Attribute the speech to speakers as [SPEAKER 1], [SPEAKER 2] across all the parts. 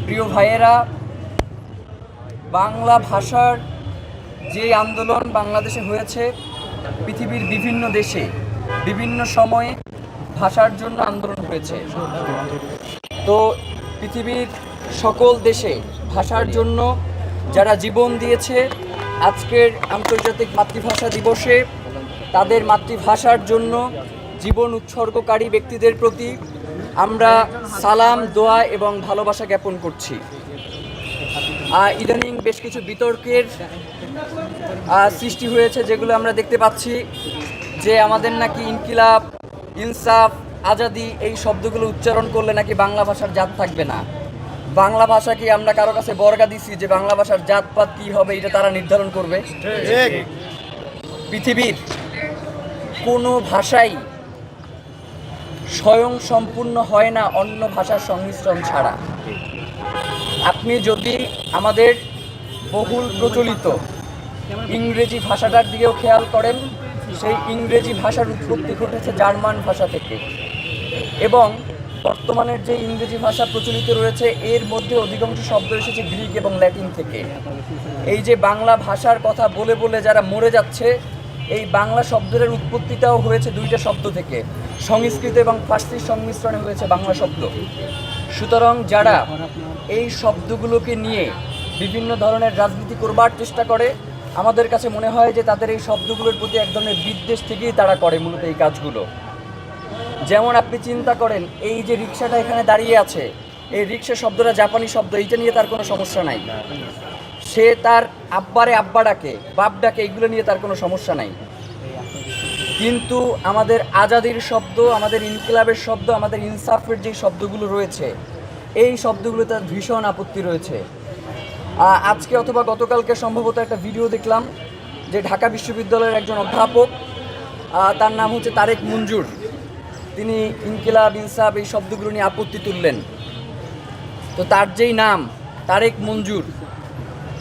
[SPEAKER 1] প্রিয় ভাইয়েরা, বাংলা ভাষার যে আন্দোলন বাংলাদেশে হয়েছে, পৃথিবীর বিভিন্ন দেশে বিভিন্ন সময়ে ভাষার জন্য আন্দোলন হয়েছে। তো পৃথিবীর সকল দেশে ভাষার জন্য যারা জীবন দিয়েছে, আজকের আন্তর্জাতিক মাতৃভাষা দিবসে তাদের মাতৃভাষার জন্য জীবন উৎসর্গকারী ব্যক্তিদের প্রতি আমরা সালাম, দোয়া এবং ভালোবাসা জ্ঞাপন করছি। ইদানিং বেশ কিছু বিতর্কের সৃষ্টি হয়েছে, যেগুলো আমরা দেখতে পাচ্ছি যে আমাদের নাকি ইনকিলাব, ইনসাফ, আজাদি এই শব্দগুলো উচ্চারণ করলে নাকি বাংলা ভাষার জাত থাকবে না। বাংলা ভাষা কি আমরা কারো কাছে বর্গা দিছি যে বাংলা ভাষার জাতপাত কী হবে এটা তারা নির্ধারণ করবে? পৃথিবীর কোনো ভাষাই স্বয়ং সম্পূর্ণ হয় না অন্য ভাষার সংমিশ্রণ ছাড়া। আপনি যদি আমাদের বহুল প্রচলিত ইংরেজি ভাষাটার দিকেও খেয়াল করেন, সেই ইংরেজি ভাষার উৎপত্তি ঘটেছে জার্মান ভাষা থেকে, এবং বর্তমানের যে ইংরেজি ভাষা প্রচলিত রয়েছে এর মধ্যে অধিকাংশ শব্দ এসেছে গ্রিক এবং ল্যাটিন থেকে। এই যে বাংলা ভাষার কথা বলে বলে যারা মরে যাচ্ছে, এই বাংলা শব্দের উৎপত্তিটাও হয়েছে দুইটা শব্দ থেকে, সংস্কৃত এবং ফার্সির সংমিশ্রণে হয়েছে বাংলা শব্দ। সুতরাং যারা এই শব্দগুলোকে নিয়ে বিভিন্ন ধরনের রাজনীতি করবার চেষ্টা করে, আমাদের কাছে মনে হয় যে তাদের এই শব্দগুলোর প্রতি এক ধরনের বিদ্বেষ থেকেই তারা করে মূলত এই কাজগুলো। যেমন আপনি চিন্তা করেন, এই যে রিক্সাটা এখানে দাঁড়িয়ে আছে, এই রিক্সা শব্দটা জাপানি শব্দ, এইটা নিয়ে তার কোনো সমস্যা নাই। সে তার আব্বারে আব্বা ডাকে, বাপ ডাকে, এইগুলো নিয়ে তার কোনো সমস্যা নাই। কিন্তু আমাদের আজাদির শব্দ, আমাদের ইনকিলাবের শব্দ, আমাদের ইনসাফের যে শব্দগুলো রয়েছে, এই শব্দগুলো তার ভীষণ আপত্তি রয়েছে। আজকে অথবা গতকালকে সম্ভবত একটা ভিডিও দেখলাম যে ঢাকা বিশ্ববিদ্যালয়ের একজন অধ্যাপক, তার নাম হচ্ছে তারেক মঞ্জুর, তিনি ইনকিলাব, ইনসাফ এই শব্দগুলো নিয়ে আপত্তি তুললেন। তো তার যেই নাম তারেক মঞ্জুর,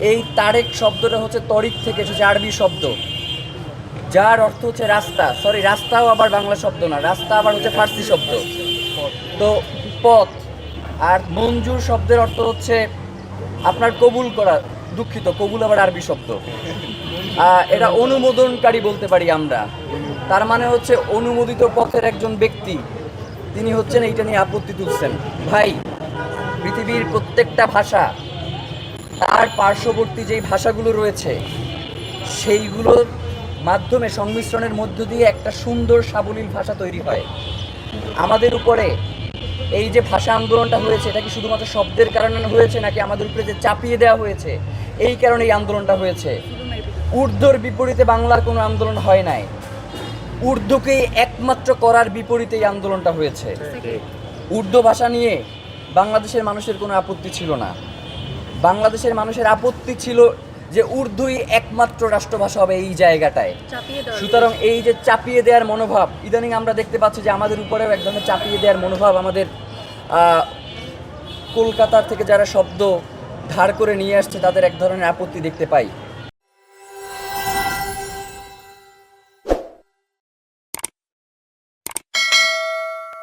[SPEAKER 1] এই তারেক শব্দটা হচ্ছে তরিক থেকে এসেছে, আরবি শব্দ, যার অর্থ হচ্ছে রাস্তা। সরি, রাস্তাও আবার বাংলা শব্দ না, রাস্তা আবার হচ্ছে ফার্সি শব্দ, তো পথ। আর মঞ্জুর শব্দের অর্থ হচ্ছে আপনার কবুল করা, দুঃখিত, কবুল আবার আরবি শব্দ, এটা অনুমোদনকারী বলতে পারি আমরা। তার মানে হচ্ছে অনুমোদিত পথের একজন ব্যক্তি, তিনি হচ্ছেন এইটা নিয়ে আপত্তি তুলছেন। ভাই, পৃথিবীর প্রত্যেকটা ভাষা তার পার্শ্ববর্তী যেই ভাষাগুলো রয়েছে সেইগুলোর মাধ্যমে সংমিশ্রণের মধ্য দিয়ে একটা সুন্দর সাবলীল ভাষা তৈরি হয়। আমাদের উপরে এই যে ভাষা আন্দোলনটা হয়েছে, এটা কি শুধুমাত্র শব্দের কারণে হয়েছে, নাকি আমাদের উপরে যে চাপিয়ে দেওয়া হয়েছে এই কারণে এই আন্দোলনটা হয়েছে? উর্দুর বিপরীতে বাংলার কোনো আন্দোলন হয় নাই, উর্দুকেই একমাত্র করার বিপরীতে এই আন্দোলনটা হয়েছে। উর্দু ভাষা নিয়ে বাংলাদেশের মানুষের কোনো আপত্তি ছিল না। বাংলাদেশের মানুষের আপত্তি ছিল যে উর্দুই একমাত্র রাষ্ট্রভাষা হবে এই জায়গাটায়। সুতরাং এই যে চাপিয়ে দেওয়ার মনোভাব, ইদানিং আমরা দেখতে পাচ্ছি যে আমাদের উপরেও এক ধরনের চাপিয়ে দেওয়ার মনোভাব। আমাদের কলকাতার থেকে যারা শব্দ ধার করে নিয়ে আসছে তাদের এক ধরনের আপত্তি দেখতে পাই।